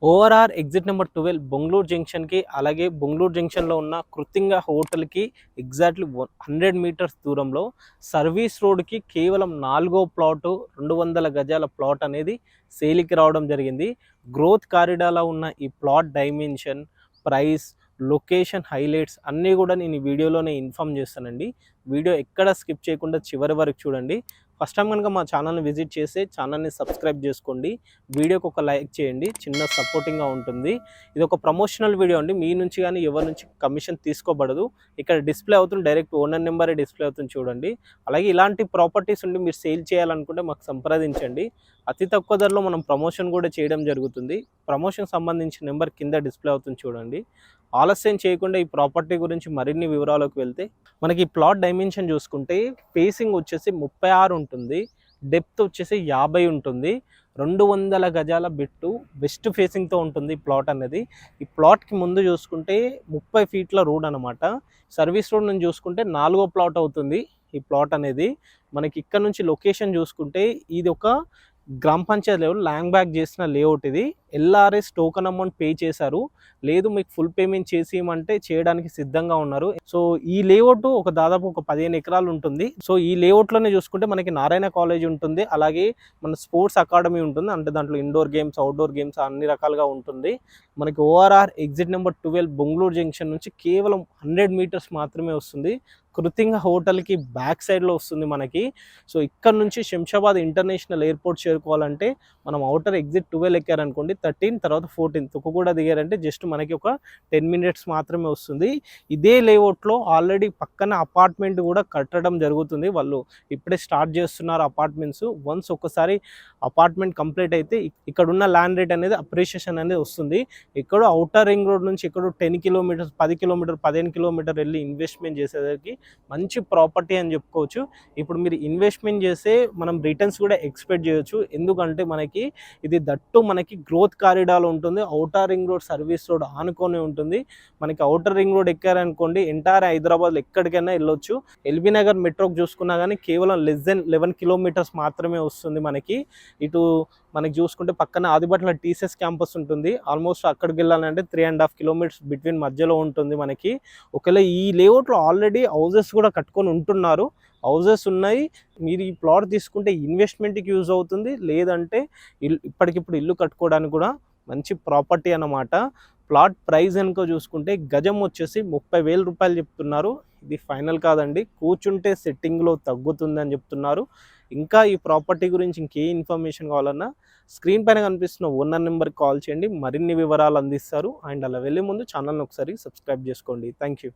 ORR exit number 12 Bengaluru జంక్షన్‌కి అలాగే బెంగళూరు జంక్షన్‌లో ఉన్న కృతింగ హోటల్‌కి ఎగ్జాక్ట్‌లీ 100 మీటర్స్ దూరంలో సర్వీస్ రోడ్‌కి కేవలం 4వ ప్లాటు 200 గజాల ప్లాట్ అనేది సేల్‌కి రావడం జరిగింది. గ్రోత్ కారిడార్‌లో ఉన్న ఈ plot dimension, price, location highlights అన్నీ కూడా నేను ఈ వీడియోలోనే ఇన్ఫార్మ్ చేస్తానండి. వీడియో ఎక్కడ స్కిప్ చేయకుండా చివరి వరకు చూడండి. ఫస్ట్ టైం కనుక మా ఛానల్ని విజిట్ చేస్తే ఛానల్ని సబ్స్క్రైబ్ చేసుకోండి. వీడియోకి ఒక లైక్ చేయండి, చిన్న సపోర్టింగ్గా ఉంటుంది. ఇది ఒక ప్రమోషనల్ వీడియో అండి, మీ నుంచి కానీ ఎవరి నుంచి కమిషన్ తీసుకోబడదు. ఇక్కడ డిస్ప్లే అవుతుంది, డైరెక్ట్ ఓనర్ నెంబరే డిస్ప్లే అవుతుంది చూడండి. అలాగే ఇలాంటి ప్రాపర్టీస్ ఉండి మీరు సేల్ చేయాలనుకుంటే మాకు సంప్రదించండి. అతి తక్కువ ధరలో మనం ప్రమోషన్ కూడా చేయడం జరుగుతుంది. ప్రమోషన్ సంబంధించిన నెంబర్ కింద డిస్ప్లే అవుతుంది చూడండి. ఆలస్యం చేయకుండా ఈ ప్రాపర్టీ గురించి మరిన్ని వివరాలకు వెళ్తే, మనకి ప్లాట్ డైమెన్షన్ చూసుకుంటే ఫేసింగ్ వచ్చేసి 36 ఉంటుంది, డెప్త్ వచ్చేసి 50 ఉంటుంది. 200 గజాల బిట్టు వెస్ట్ ఫేసింగ్తో ఉంటుంది ప్లాట్ అనేది. ఈ ప్లాట్కి ముందు చూసుకుంటే 30 ఫీట్ల రోడ్ అనమాట. సర్వీస్ రోడ్ నుంచి చూసుకుంటే 4వ ప్లాట్ అవుతుంది ఈ ప్లాట్ అనేది. మనకి ఇక్కడ నుంచి లొకేషన్ చూసుకుంటే ఇది ఒక గ్రామ పంచాయతీ లెవెల్ ల్యాండ్ బ్యాక్ చేసిన లేఅవుట్ ఇది. ఎల్ఆర్ఎస్ టోకన్ అమౌంట్ పే చేశారు, లేదు మీకు ఫుల్ పేమెంట్ చేసి ఇవ్వమంటే చేయడానికి సిద్ధంగా ఉన్నారు. సో ఈ లేఅవుట్ ఒక దాదాపు ఒక 15 ఎకరాలు ఉంటుంది. సో ఈ లేఅవుట్లోనే చూసుకుంటే మనకి నారాయణ కాలేజ్ ఉంటుంది, అలాగే మన స్పోర్ట్స్ అకాడమీ ఉంటుంది. అంటే దాంట్లో ఇండోర్ గేమ్స్, అవుట్డోర్ గేమ్స్ అన్ని రకాలుగా ఉంటుంది. మనకి ORR exit number 12 Bengaluru junction నుంచి కేవలం 100 మీటర్స్ మాత్రమే వస్తుంది. కృతింగ హోటల్కి బ్యాక్ సైడ్లో వస్తుంది మనకి. సో ఇక్కడ నుంచి శంషాబాద్ ఇంటర్నేషనల్ ఎయిర్పోర్ట్ చేరుకోవాలంటే మనం అవుటర్ ఎగ్జిట్ 12 ఎక్కారనుకోండి, 13 తర్వాత 14 తుక్కుగూడ దిగారంటే జస్ట్ మనకి ఒక 10 మినిట్స్ మాత్రమే వస్తుంది. ఇదే లేఅవుట్లో ఆల్రెడీ పక్కన అపార్ట్మెంట్ కూడా కట్టడం జరుగుతుంది. వాళ్ళు ఇప్పుడే స్టార్ట్ చేస్తున్నారు అపార్ట్మెంట్స్. వన్స్ ఒకసారి అపార్ట్మెంట్ కంప్లీట్ అయితే ఇక్కడ ఉన్న ల్యాండ్ రేట్ అనేది అప్రిషియేషన్ అనేది వస్తుంది. ఎక్కడో అవుటర్ రింగ్ రోడ్ నుంచి ఎక్కడో 10 కిలోమీటర్స్, 10 కిలోమీటర్, 15 కిలోమీటర్ వెళ్ళి ఇన్వెస్ట్మెంట్ చేసేసరికి మంచి ప్రాపర్టీ అని చెప్పుకోవచ్చు. ఇప్పుడు మీరు ఇన్వెస్ట్మెంట్ చేస్తే మనం రిటర్న్స్ కూడా ఎక్స్పెక్ట్ చేయొచ్చు. ఎందుకంటే మనకి ఇది దట్టు మనకి గ్రోత్ కారిడార్లో ఉంటుంది. Outer ring road service road ఆనుకొని ఉంటుంది. మనకి అవుటర్ రింగ్ రోడ్ ఎక్కారనుకోండి ఎంటైర్ హైదరాబాద్లో ఎక్కడికైనా వెళ్ళొచ్చు. ఎల్బీ నగర్ మెట్రోకి చూసుకున్నా కానీ కేవలం లెస్ దెన్ 11 కిలోమీటర్స్ మాత్రమే వస్తుంది మనకి. ఇటు మనకి చూసుకుంటే పక్కన ఆదిబట్ల టీసీఎస్ క్యాంపస్ ఉంటుంది. ఆల్మోస్ట్ అక్కడికి వెళ్ళాలంటే 3.5 కిలోమీటర్స్ బిట్వీన్ మధ్యలో ఉంటుంది మనకి. ఒకవేళ ఈ లేఅవుట్లో ఆల్రెడీ హౌజెస్ కూడా కట్టుకొని ఉంటున్నారు, హౌజెస్ ఉన్నాయి. మీరు ఈ ప్లాట్ తీసుకుంటే ఇన్వెస్ట్మెంట్కి యూజ్ అవుతుంది, లేదంటే ఇప్పటికిప్పుడు ఇల్లు కట్టుకోవడానికి కూడా మంచి ప్రాపర్టీ అన్నమాట. ప్లాట్ ప్రైస్ కనుక చూసుకుంటే గజం వచ్చేసి 30,000 రూపాయలు చెప్తున్నారు. ఇది ఫైనల్ కాదండి, కూర్చుంటే సెట్టింగ్లో తగ్గుతుందని చెప్తున్నారు. ఇంకా ఈ ప్రాపర్టీ గురించి ఇంకే ఇన్ఫర్మేషన్ కావాలన్నా స్క్రీన్ పైన కనిపిస్తున్న ఓనర్ నెంబర్కి కాల్ చేయండి, మరిన్ని వివరాలు అందిస్తారు. అండ్ అలా వెళ్ళే ముందు ఛానల్ని ఒకసారి సబ్స్క్రైబ్ చేసుకోండి. Thank you.